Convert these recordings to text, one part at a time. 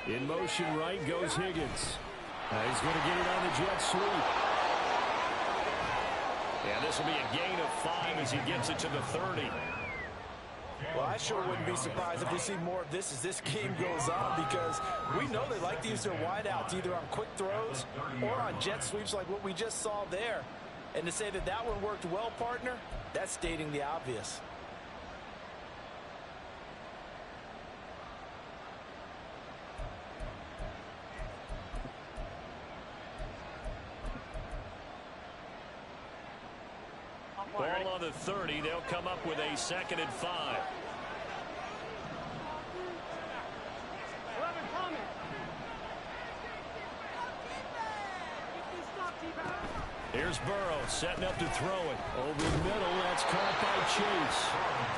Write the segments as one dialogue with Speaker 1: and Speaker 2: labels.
Speaker 1: In motion right goes Higgins. He's going to get it on the jet sweep. And this will be a gain of 5 as he gets it to the 30.
Speaker 2: Well, I sure wouldn't be surprised if we see more of this as this game goes on, because we know they like to use their wideouts either on quick throws or on jet sweeps like what we just saw there. And to say that that one worked well, partner, that's stating the obvious.
Speaker 1: Ball on the 30. They'll come up with a 2nd and 5. Here's Burrow setting up to throw it. Over the middle, that's caught by Chase.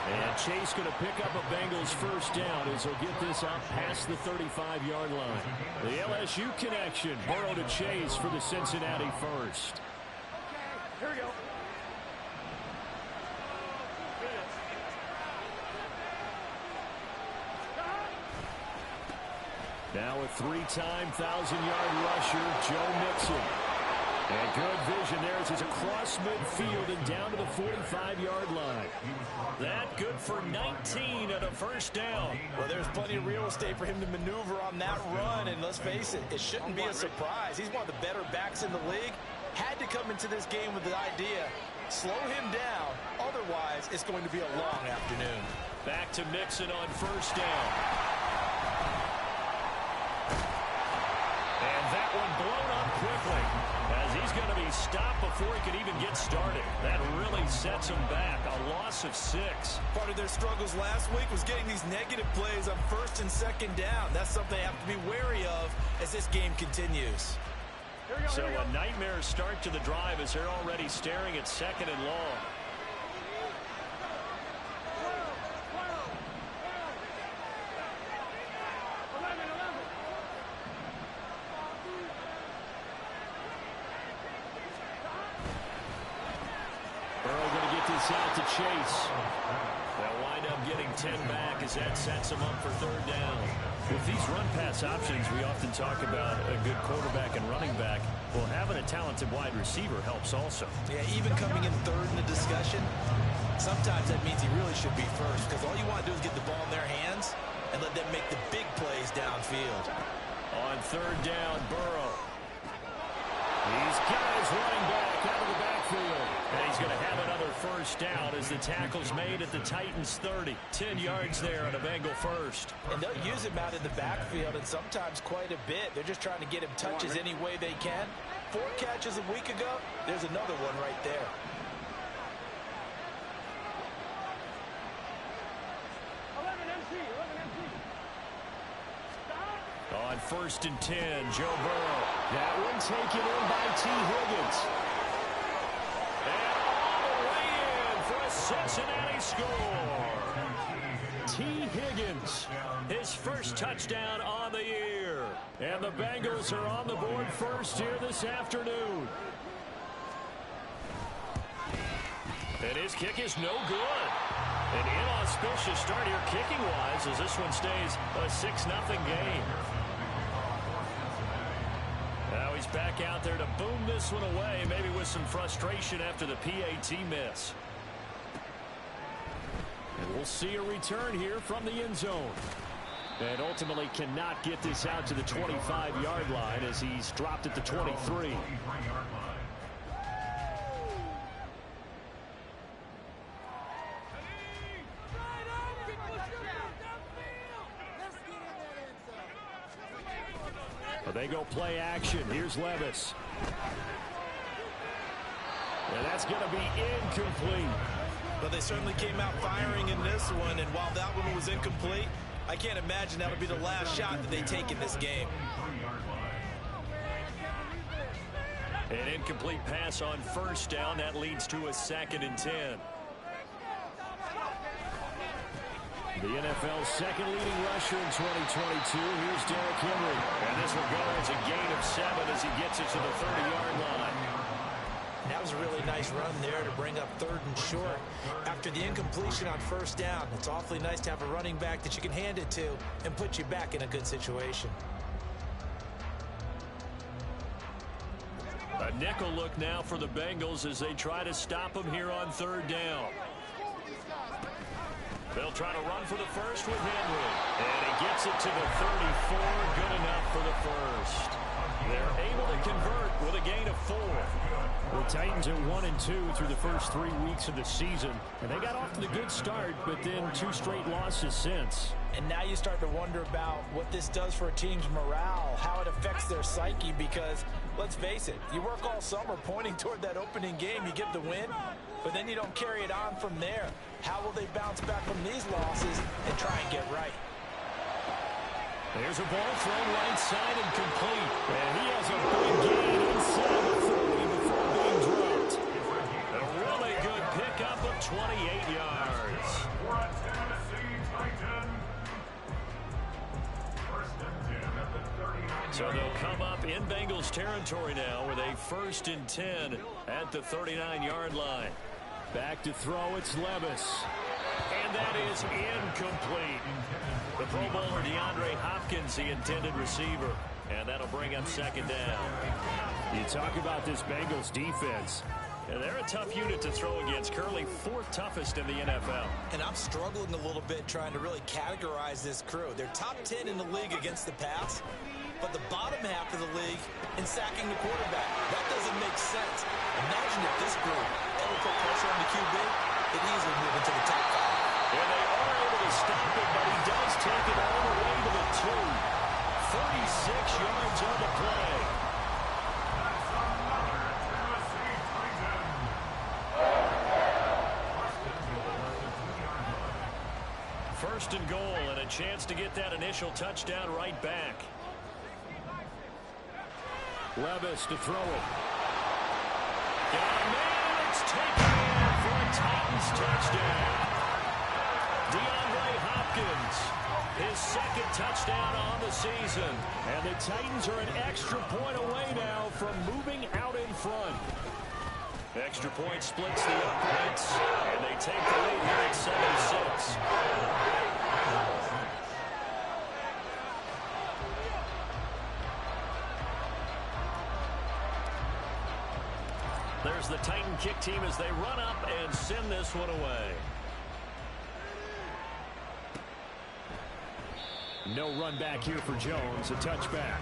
Speaker 1: And Chase going to pick up a Bengals first down as he'll get this up past the 35-yard line. The LSU connection. Burrow to Chase for the Cincinnati first.
Speaker 2: Here we go.
Speaker 1: Now a 3-time 1,000-yard rusher, Joe Mixon. And good vision there as he's across midfield and down to the 45-yard line. That good for 19 at a first down.
Speaker 2: Well, there's plenty of real estate for him to maneuver on that run, and let's face it, it shouldn't be a surprise. He's one of the better backs in the league. Had to come into this game with the idea, slow him down, otherwise it's going to be a long afternoon.
Speaker 1: Back to Mixon on first down. And that one blown up quickly as he's going to be stopped before he can even get started. That really sets him back. A loss of 6.
Speaker 2: Part of their struggles last week was getting these negative plays on 1st and 2nd down. That's something they have to be wary of as this game continues.
Speaker 1: So a nightmare start to the drive as they're already staring at 2nd and long. Out to Chase. They'll wind up getting 10 back as that sets them up for 3rd down. With these run-pass options, we often talk about a good quarterback and running back. Well, having a talented wide receiver helps also.
Speaker 2: Yeah, even coming in 3rd in the discussion, sometimes that means he really should be first, because all you want to do is get the ball in their hands and let them make the big plays downfield.
Speaker 1: On 3rd down, Burrow. He's got his running back out of the backfield. And he's going to have another first down as the tackle's made at the Titans 30. 10 yards there on a Bengal first.
Speaker 2: And they'll use him out in the backfield, and sometimes quite a bit. They're just trying to get him touches any way they can. 4 catches a week ago. There's another one right there.
Speaker 1: On 1st and 10, Joe Burrow. That one taken in by T. Higgins. And all the way in for a Cincinnati score. T. Higgins, his first touchdown on the year. And the Bengals are on the board first here this afternoon. And his kick is no good. An inauspicious start here kicking-wise as this one stays a 6-0 game. Now he's back out there to boom this one away, maybe with some frustration after the PAT miss. And we'll see a return here from the end zone. And ultimately cannot get this out to the 25-yard line as he's dropped at the 23. They go play action. Here's Levis. And that's going to be incomplete.
Speaker 2: But they certainly came out firing in this one, and while that one was incomplete, I can't imagine that'll be the last shot that they take in this game.
Speaker 1: An incomplete pass on first down. That leads to a 2nd and 10. The NFL's second leading rusher in 2022. Here's Derrick Henry. And this will go as a gain of 7 as he gets it to the 30-yard line.
Speaker 2: That was a really nice run there to bring up 3rd and short. After the incompletion on first down, it's awfully nice to have a running back that you can hand it to and put you back in a good situation.
Speaker 1: nickel look now for the Bengals as they try to stop him here on third down. They'll try to run for the first with Henry. And he gets it to the 34. Good enough for the first. They're able to convert with a gain of 4.
Speaker 3: The Titans are 1-2 through the first 3 weeks of the season. And they got off to the good start, but then 2 straight losses since.
Speaker 2: And now you start to wonder about what this does for a team's morale, how it affects their psyche, because let's face it, you work all summer pointing toward that opening game, you get the win, but then you don't carry it on from there. How will they bounce back from these losses and try and get right?
Speaker 3: There's a ball thrown right side and complete. And he has a big gain inside the 30 before being dropped.
Speaker 1: A really good pickup of 28 yards. So they'll come up in Bengals territory now with a 1st and 10 at the 39-yard line.
Speaker 3: Back to throw, it's Levis.
Speaker 1: And that is incomplete. The Pro Bowler DeAndre Hopkins, the intended receiver. And that'll bring up 2nd down.
Speaker 3: You talk about this Bengals defense.
Speaker 1: And they're a tough unit to throw against. Currently 4th toughest in the NFL.
Speaker 2: And I'm struggling a little bit trying to really categorize this crew. They're top 10 in the league against the pass, but the bottom half of the league in sacking the quarterback. That doesn't make sense. Imagine if this group ever put pressure on the QB, they'd easily move into the top 5.
Speaker 1: And they are able to stop it, but he does take it all the way to the 2. 36 yards on the play. First and goal, and a chance to get that initial touchdown right back.
Speaker 3: Levis to throw it.
Speaker 1: And man, it's taken in for a Titans touchdown. DeAndre Hopkins, his 2nd touchdown on the season.
Speaker 3: And the Titans are an extra point away now from moving out in front.
Speaker 1: Extra point splits the uprights, and they take the lead here at 7-6. There's the Titan kick team as they run up and send this one away.
Speaker 3: No run back here for Jones, a touchback.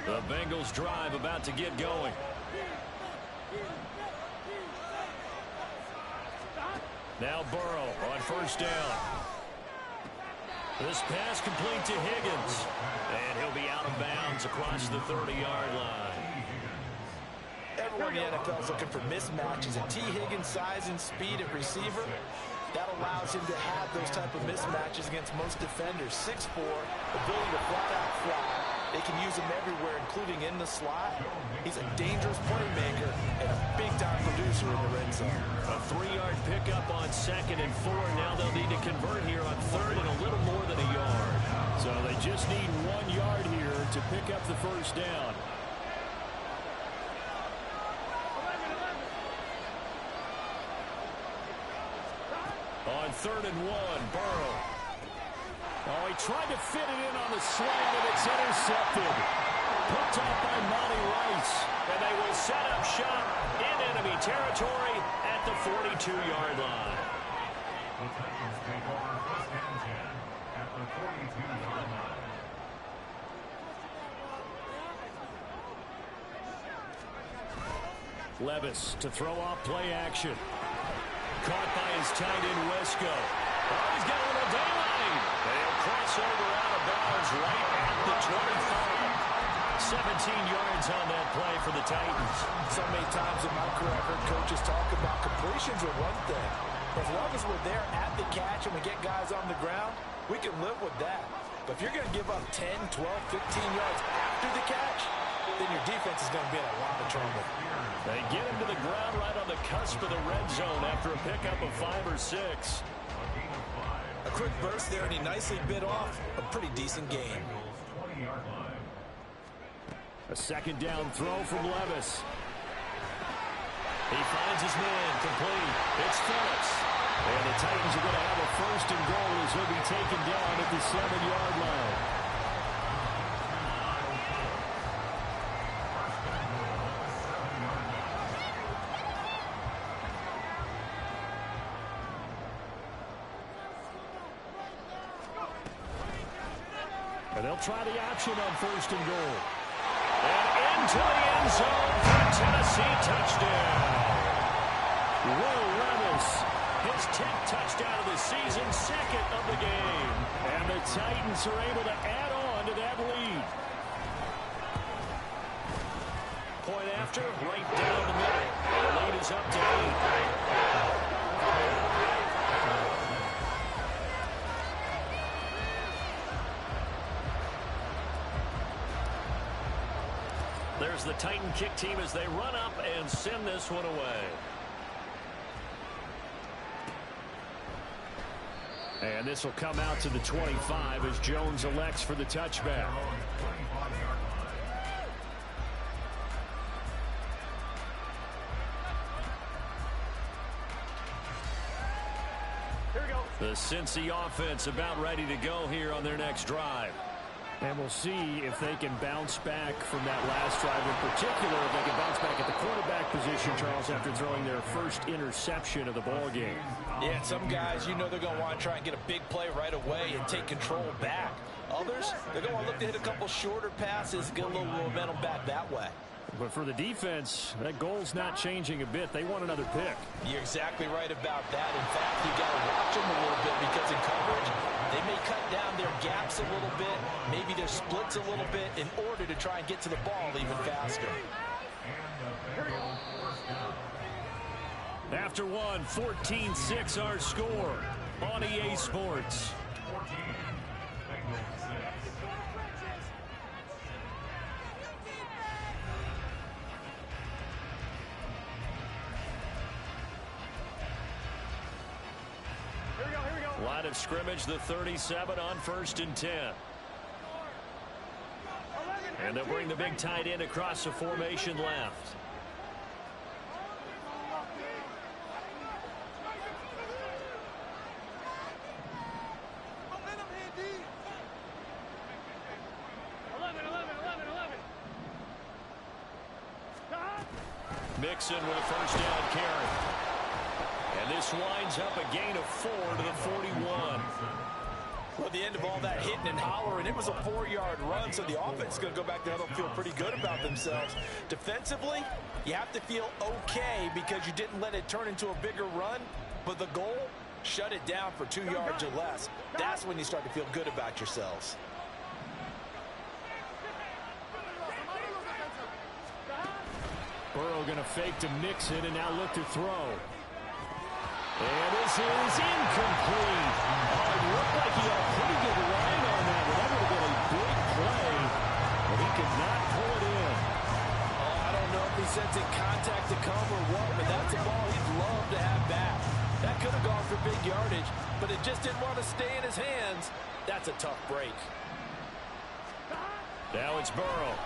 Speaker 1: The Bengals drive about to get going. Now Burrow on 1st down. This pass complete to Higgins. And he'll be out of bounds across the 30-yard line.
Speaker 2: Everyone in the NFL is looking for mismatches, and T. Higgins' size and speed at receiver, that allows him to have those type of mismatches against most defenders. 6'4", ability to flat out fly. They can use him everywhere, including in the slot. He's a dangerous playmaker and a big-time producer in the red zone.
Speaker 1: A 3-yard pickup on 2nd and 4. Now they'll need to convert here on 3rd and a little more than a yard.
Speaker 3: So they just need 1 yard here to pick up the 1st down.
Speaker 1: On 3rd and 1, Burrow.
Speaker 3: Oh, he tried to fit it in on the slant, and it's intercepted. Picked off by Monty Rice.
Speaker 1: And they will set up shop in enemy territory at the 42-yard line.
Speaker 3: Levis to throw off play action.
Speaker 1: Caught by his tight end, Wesco. Oh, he's got a little daylight. They'll cross over out of bounds right at the 25. 17 yards on that play for the Titans.
Speaker 2: So many times in my career, I've heard coaches talk about completions are one thing. As long as we're there at the catch and we get guys on the ground, we can live with that. But if you're going to give up 10, 12, 15 yards after the catch, then your defense is going to be in a lot of trouble.
Speaker 1: They get him to the ground right on the cusp of the red zone after a pickup of 5 or 6.
Speaker 2: A quick burst there, and he nicely bit off a pretty decent gain.
Speaker 3: A second down throw from Levis. He finds his man, complete. It's Phillips. And the Titans are going to have a first and goal as he'll be taken down at the 7-yard line. And they'll try the option on first and goal. And into the end zone for a Tennessee touchdown. Will Levis, his 10th touchdown of the season, second of the game. And the Titans are able to add on to that lead. Point after, right down the middle. The lead is up to 8. There's the Titan kick team as they run up and send this one away. And this will come out to the 25 as Jones elects for the touchback. Here we go. The Cincy offense about ready to go here on their next drive. And we'll see if they can bounce back from that last drive in particular, if they can bounce back at the quarterback position, Charles, after throwing their first interception of the ball game.
Speaker 2: Yeah, some guys, you know they're going to want to try and get a big play right away and take control back. Others, they're going to want to look to hit a couple shorter passes, get a little momentum back that way.
Speaker 3: But for the defense, that goal's not changing a bit. They want another pick.
Speaker 2: You're exactly right about that. In fact, you got to watch them a little bit because in coverage, they may cut down their gaps a little bit, maybe their splits a little bit in order to try and get to the ball even faster.
Speaker 3: After one, 14-6 our score on EA Sports. Line of scrimmage, the 37 on 1st and 10. And they'll bring the big tight end across the formation left. Mixon with a first down carry. And this winds up a gain of 4 to the 41.
Speaker 2: Well, at the end of all that hitting and hollering, it was a 4-yard run, so the offense is going to go back there and feel pretty good about themselves. Defensively, you have to feel okay because you didn't let it turn into a bigger run, but the goal, shut it down for 2 yards or less. That's when you start to feel good about yourselves.
Speaker 3: Burrow going to fake to Mixon and now look to throw. And this is incomplete. It looked like he had a pretty good line on that. That would have been a big play, but he could not pull it in.
Speaker 2: Oh, I don't know if he sensing contact to come or what, but that's a ball he'd love to have back. That could have gone for big yardage, but it just didn't want to stay in his hands. That's a tough break.
Speaker 3: Now it's Burrow.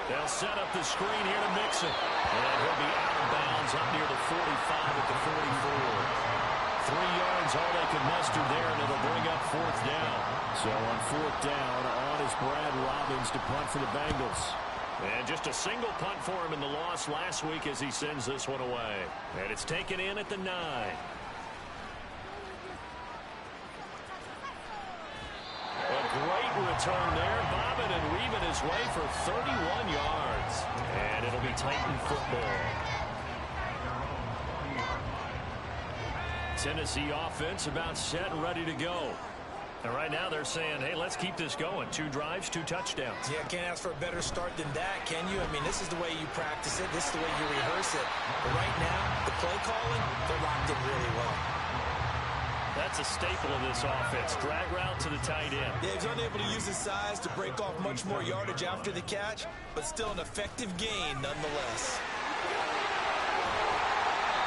Speaker 3: They'll set up the screen here to Mixon. And he'll be out of bounds up near the 45 at the 44. 3 yards, all they can muster there, and it'll bring up 4th down. So on 4th down, on is Brad Robbins to punt for the Bengals. And just a single punt for him in the loss last week as he sends this one away. And it's taken in at the 9. A great return there, bobbing and weaving his way for 31 yards. And it'll be Titan football. Tennessee offense about set and ready to go. And right now they're saying, hey, let's keep this going. 2 drives, 2 touchdowns.
Speaker 2: Yeah, can't ask for a better start than that, can you? I mean, this is the way you practice it. This is the way you rehearse it. But right now, the play calling, they're locked in really well.
Speaker 3: That's a staple of this offense. Drag route to the tight end.
Speaker 2: Yeah, he's unable to use his size to break off much more yardage after the catch, but still an effective gain nonetheless.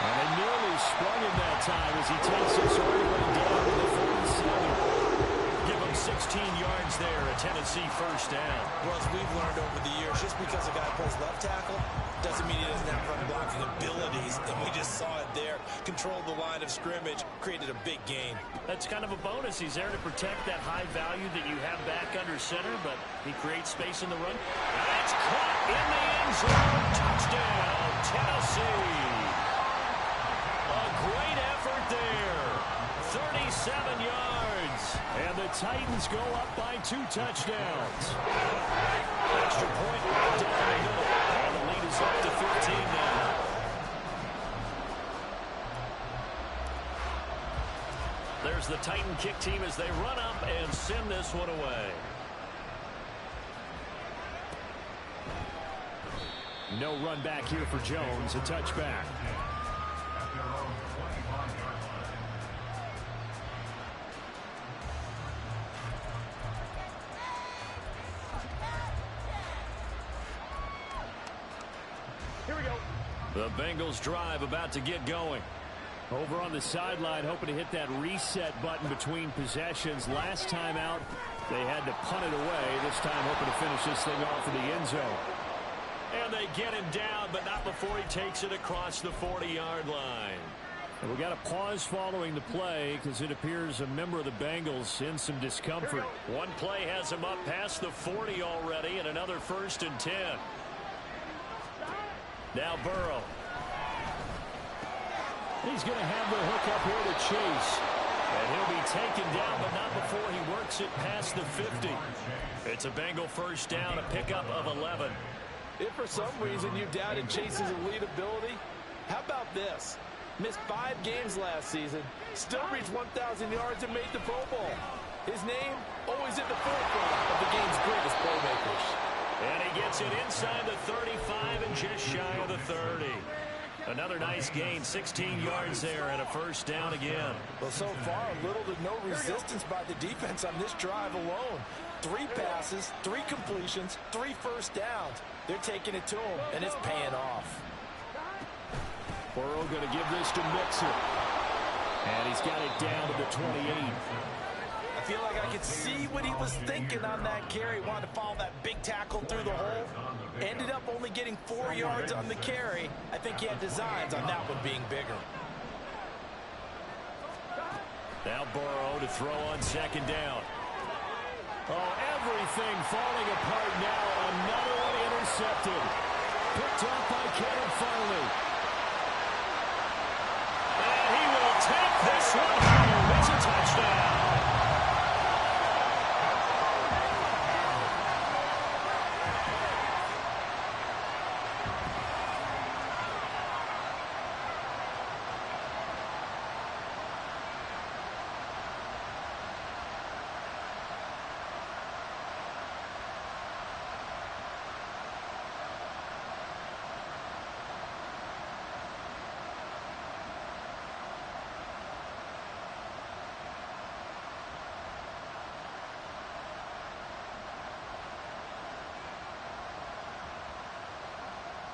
Speaker 3: And they nearly sprung him that time as he takes us all the way down to the 47. Give him 16 yards there, a Tennessee first down.
Speaker 2: Well, as we've learned over the years, just because a guy plays left tackle doesn't mean he doesn't have run blocking abilities, and we just saw it there. Controlled the line of scrimmage, created a big gain.
Speaker 3: That's kind of a bonus. He's there to protect that high value that you have back under center, but he creates space in the run. That's caught in the end zone. Touchdown, Tennessee. A great effort there. 37 yards. And the Titans go up by 2 touchdowns. Extra point right down the middle. And the lead is up to 15 now. There's the Titan kick team as they run up and send this one away.
Speaker 1: No run back here for Jones. A touchback. Here we go.
Speaker 3: The Bengals drive about to get going.
Speaker 1: Over on the sideline, hoping to hit that reset button between possessions. Last time out, they had to punt it away. This time, hoping to finish this thing off in the end zone.
Speaker 3: And they get him down, but not before he takes it across the 40-yard line.
Speaker 1: And we got a pause following the play because it appears a member of the Bengals in some discomfort.
Speaker 3: One play has him up past the 40 already, and another 1st and 10. Now Burrow.
Speaker 1: He's going to have the hook up here to Chase.
Speaker 3: And he'll be taken down, but not before he works it past the 50. It's a Bengal first down, a pickup of 11.
Speaker 2: If for some reason you doubted Chase's elite ability, how about this? Missed 5 games last season, still reached 1,000 yards and made the Pro Bowl. His name always at the forefront of the game's greatest playmakers.
Speaker 3: And he gets it inside the 35 and just shy of the 30. Another nice gain, 16 yards there and a first down again.
Speaker 2: Well, so far, little to no resistance by the defense on this drive alone. 3 passes, 3 completions, 3 first downs. They're taking it to him, and it's paying off.
Speaker 1: Burrow going to give this to Mixon. And he's got it down to the 28.
Speaker 2: I feel like I could see what he was thinking on that carry. Wanted to follow that big tackle through the hole. Ended up only getting 4 yards on the carry. I think he had designs on that one being bigger.
Speaker 3: Now Burrow to throw on 2nd down.
Speaker 1: Oh, everything falling apart now. Another one intercepted. Picked up by Caleb Farley.
Speaker 3: And he will take this one home. It's a touchdown.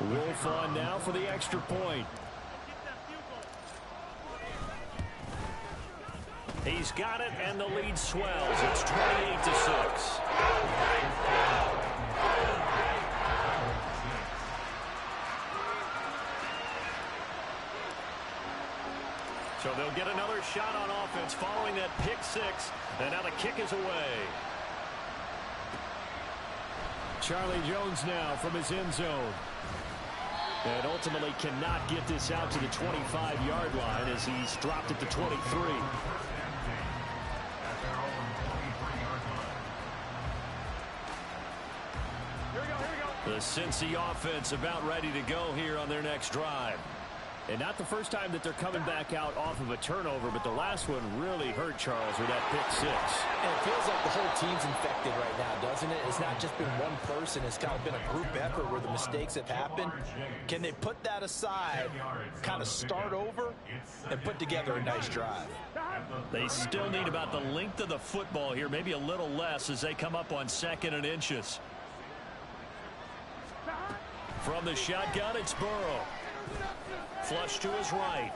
Speaker 1: Wolf on now for the extra point.
Speaker 3: He's got it, and the lead swells. It's 28-6. So they'll get another shot on offense following that pick 6, and now the kick is away.
Speaker 1: Charlie Jones now from his end zone. And ultimately cannot get this out to the 25-yard line as he's dropped it to 23.
Speaker 3: The Cincy offense about ready to go here on their next drive.
Speaker 1: And not the first time that they're coming back out off of a turnover, but the last one really hurt Charles with that pick 6.
Speaker 2: And it feels like the whole team's infected right now, doesn't it? It's not just been one person. It's kind of been a group effort where the mistakes have happened. Can they put that aside, kind of start over, and put together a nice drive?
Speaker 3: They still need about the length of the football here, maybe a little less as they come up on 2nd and inches. From the shotgun, it's Burrow. Flush to his right.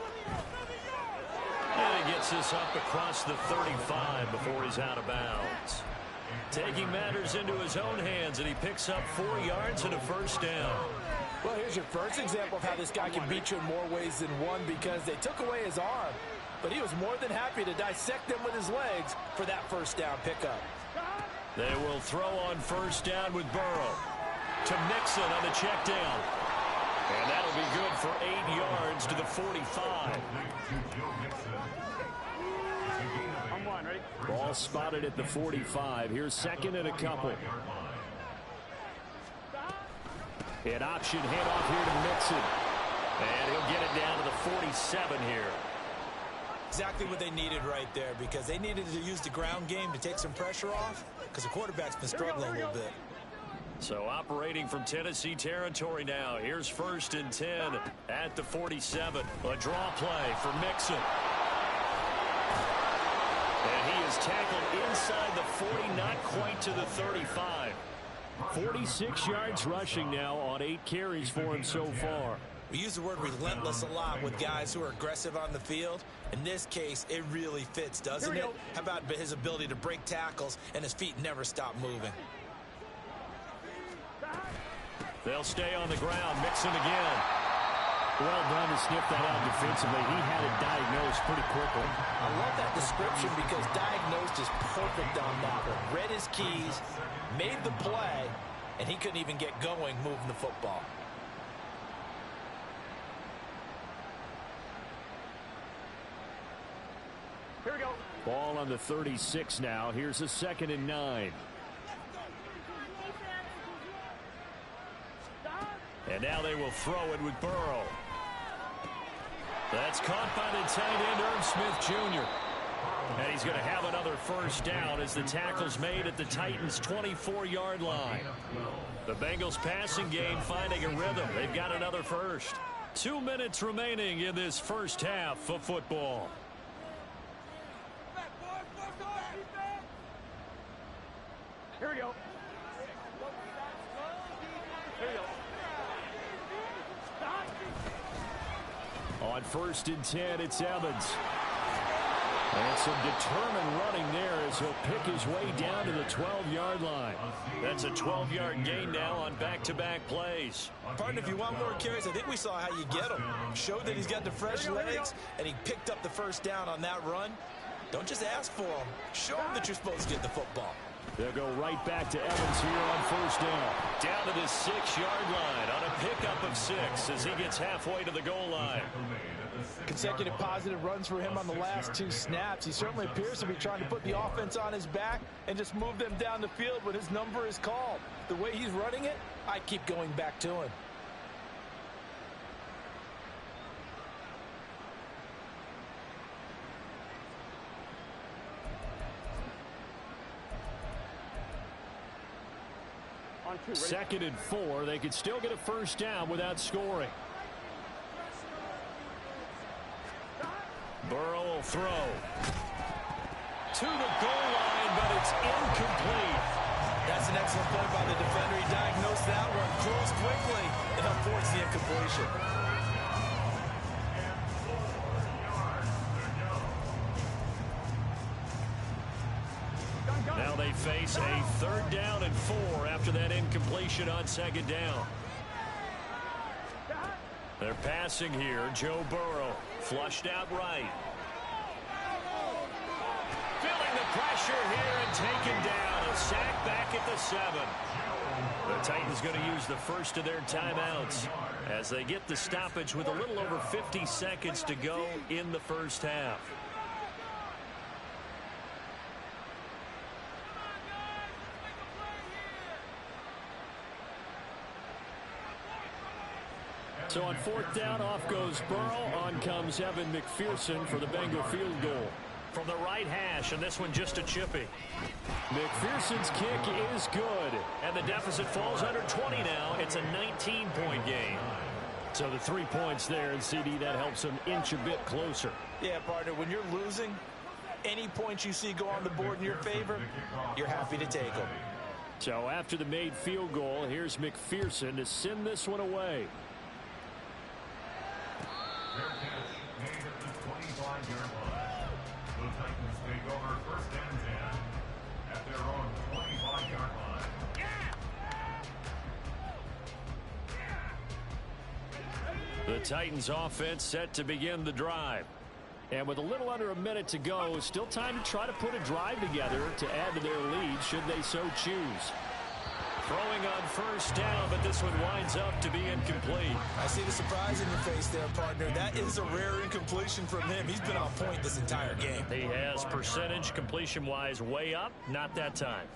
Speaker 3: And he gets this up across the 35 before he's out of bounds. Taking matters into his own hands, and he picks up 4 yards and a first down.
Speaker 2: Well, here's your first example of how this guy can beat you in more ways than one, because they took away his arm, but he was more than happy to dissect them with his legs for that first down pickup.
Speaker 3: They will throw on first down with Burrow to Mixon on the check down. And that'll be good for 8 yards to the 45. Ball spotted at the 45. Here's second and a couple. An option handoff here to Mixon. And he'll get it down to the 47 here.
Speaker 2: Exactly what they needed right there, because they needed to use the ground game to take some pressure off, because the quarterback's been struggling a little bit.
Speaker 3: So operating from Tennessee territory now. Here's first and 10 at the 47. A draw play for Mixon. And he is tackled inside the 40, not quite to the 35. 46 yards rushing now on 8 carries for him so far.
Speaker 2: We use the word relentless a lot with guys who are aggressive on the field. In this case, it really fits, doesn't it? How about his ability to break tackles and his feet never stop moving?
Speaker 3: They'll stay on the ground. Mixon again. Well done to sniff that out defensively. He had it diagnosed pretty quickly.
Speaker 2: I love that description, because diagnosed is perfect on that one. Read his keys, made the play, and he couldn't even get going moving the football.
Speaker 3: Here we go. Ball on the 36 now. Here's a 2nd and 9. And now they will throw it with Burrow. That's caught by the tight end, Irv Smith Jr. And he's going to have another first down as the tackle's made at the Titans' 24-yard line. The Bengals passing game finding a rhythm. They've got another first. 2 minutes remaining in this first half of football. Here we go. Here we go. On first and 10, it's Evans. And some determined running there as he'll pick his way down to the 12-yard line. That's a 12-yard gain now on back-to-back plays.
Speaker 2: Partner, if you want more carries, I think we saw how you get them. Showed that he's got the fresh legs, and he picked up the first down on that run. Don't just ask for him. Show him that you're supposed to get the football.
Speaker 3: They'll go right back to Evans here on first down. Down to the 6-yard line on a pickup of 6 as he gets halfway to the goal line.
Speaker 2: Consecutive positive runs for him on the last 2 snaps. He certainly appears to be trying to put the offense on his back and just move them down the field when his number is called. The way he's running it, I keep going back to him.
Speaker 3: Second and 4. They could still get a first down without scoring. Burrow will throw to the goal line, but it's incomplete.
Speaker 2: That's an excellent play by the defender. He diagnosed that one, closed quickly, and unforced the incompletion.
Speaker 3: Now they face a 3rd down and 4 after that incompletion on 2nd down. They're passing here. Joe Burrow flushed out right. Feeling the pressure here and taken down. A sack back at the 7. The Titans going to use the first of their timeouts as they get the stoppage with a little over 50 seconds to go in the first half. So on 4th down, off goes Burrow. On comes Evan McPherson for the Bengal field goal. From the right hash, and this one just a chippy. McPherson's kick is good. And the deficit falls under 20 now. It's a 19-point game. So the 3 points there, and CD, that helps them inch a bit closer.
Speaker 2: Yeah, partner, when you're losing, any points you see go on the board in your favor, you're happy to take them.
Speaker 3: So after the made field goal, here's McPherson to send this one away. The Titans offense set to begin the drive. And with a little under a minute to go, still time to try to put a drive together to add to their lead should they so choose. Throwing on first down, but this one winds up to be incomplete.
Speaker 2: I see the surprise in your face there, partner. That is a rare incompletion from him. He's been on point this entire game.
Speaker 3: He has percentage completion-wise way up, not that time.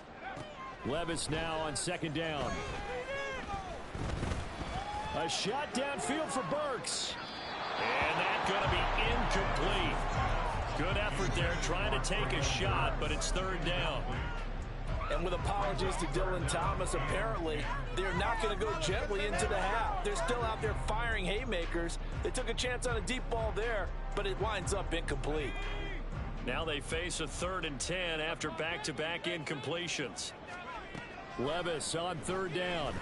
Speaker 3: Levis now on second down. A shot downfield for Burks. And that's going to be incomplete. Good effort there trying to take a shot, but it's third down.
Speaker 2: And with apologies to Dylan Thomas, apparently they're not going to go gently into the half. They're still out there firing haymakers. They took a chance on a deep ball there, but it winds up incomplete.
Speaker 3: Now they face a 3rd and 10 after back-to-back incompletions. Levis on third down.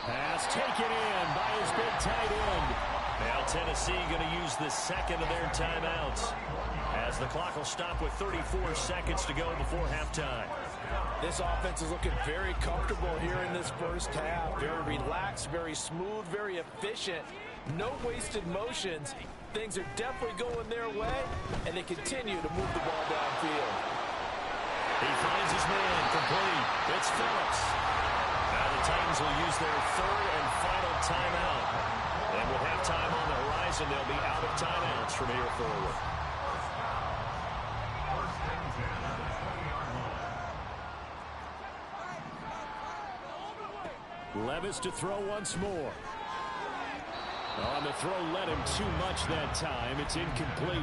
Speaker 3: Pass taken in by his big tight end. Now Tennessee going to use the second of their timeouts, as the clock will stop with 34 seconds to go before halftime.
Speaker 2: This offense is looking very comfortable here in this first half. Very relaxed, very smooth, very efficient. No wasted motions. Things are definitely going their way, and they continue to move the ball downfield.
Speaker 3: He finds his man complete. It's Phillips. Now the Titans will use their 3rd and final timeout. And with halftime on the horizon, they'll be out of timeouts from here forward. Levis to throw once more. On the throw led him too much that time. It's incomplete.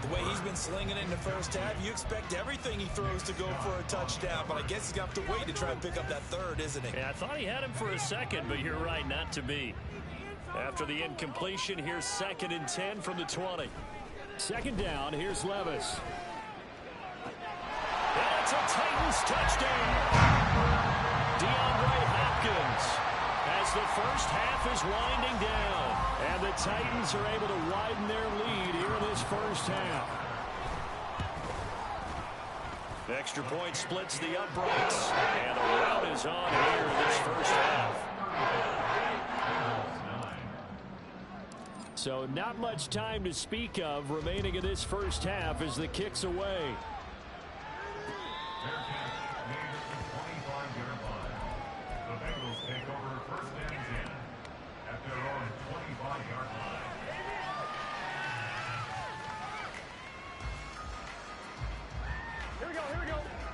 Speaker 2: The way he's been slinging it in the first half, you expect everything he throws to go for a touchdown, but I guess he's going to have to wait to try and pick up that third, isn't he?
Speaker 3: Yeah, I thought he had him for a second, but you're right, not to be. After the incompletion, here's 2nd and 10 from the 20. Second down, here's Levis. And it's a Titans touchdown. DeAndre Hopkins, as the first half is winding down. And the Titans are able to widen their lead here in this first half. The extra point splits the uprights. And the rout is on here in this first half. So not much time to speak of remaining in this first half as the kick's away.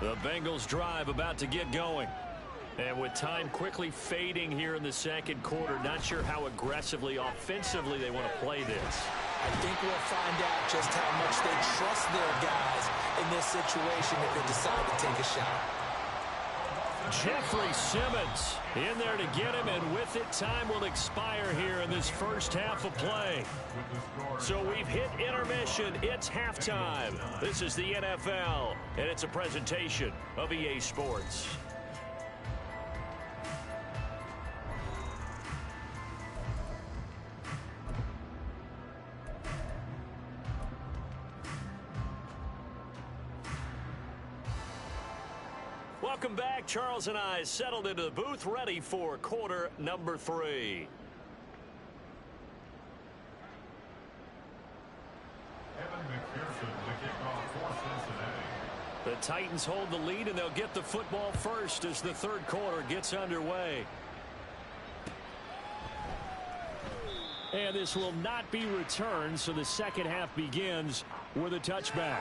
Speaker 3: The Bengals drive about to get going. And with time quickly fading here in the second quarter, not sure how aggressively, offensively they want to play this.
Speaker 2: I think we'll find out just how much they trust their guys in this situation if they decide to take a shot.
Speaker 3: Jeffrey Simmons in there to get him, and with it, time will expire here in this first half of play. So we've hit intermission. It's halftime. This is the NFL, and it's a presentation of EA Sports. Welcome back. Charles and I settled into the booth, ready for quarter number 3. The Titans hold the lead, and they'll get the football first as the third quarter gets underway. And this will not be returned, so the second half begins with a touchback.